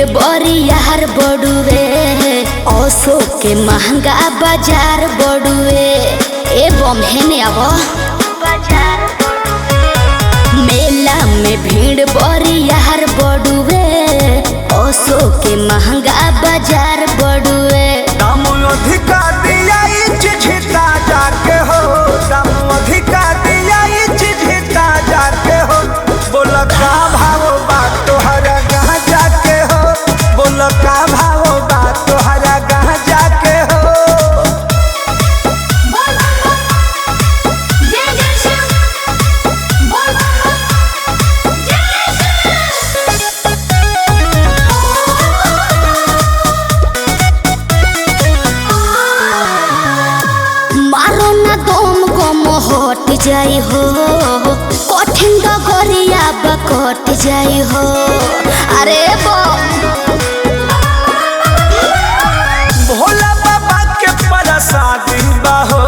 भीड़ बड़ी यार बड़ुए ओसो के महंगा बाजार बड़ुए ए बमहेने अब मेला में भीड़ बड़ी यार बड़ुए ओसो के महंगा बाजार बड़ुए दाम अधिका दिया चिझिता जाके हो दाम अधिका दिया चिझिता जाके हो बोल का भाव बात तोहरा कहाँ जाके हो बोल का भाव बात तोहरा कहाँ जाके हो हट जाई हो कठिन डगरिया कट जाई हो अरे भोला बाबा के प्रसादी बाहो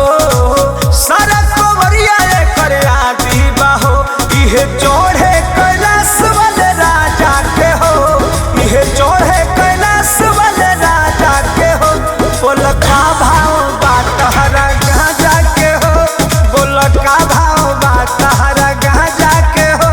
सारा कवरिया करे आदि बाहो इहे चढ़े कैलाश वाले राजा के हो इहे चढ़े कैलाश वाले राजा के हो बोल का भाव बात हरा कहाँ जाके हो बोल का भाव बात तहरा कहाँ जाके हो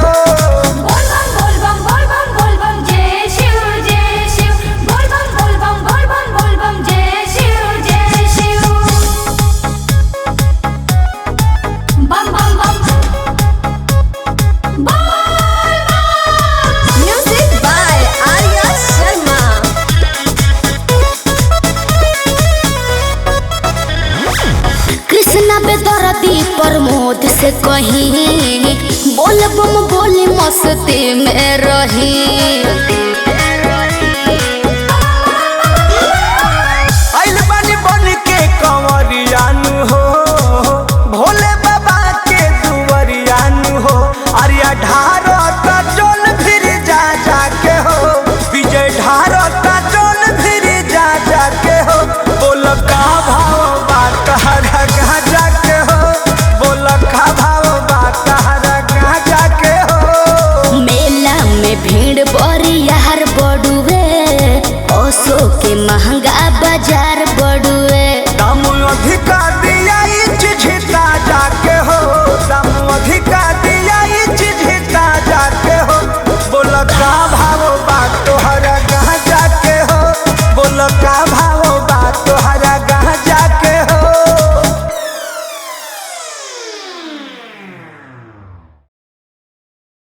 कृष्णा बेदर्दी प्रमोद से कहीं बोल बम बोली मस्ती में रही आइल बानी बन के कंवरियानु हो भोले बाबा के दुवरियानु हो अरिया ढारो ता जोन फिर जा जाके हो विजय ढारो ता जोन फिर जा जाके हो बोल का भाव बात हरा कहाँ जाके हो बोल का भाव बात हरा कहाँ जाके हो मेला में भीड़ बड़ी यार बड़ुए ओसो के महंगा बाजार बड़ुए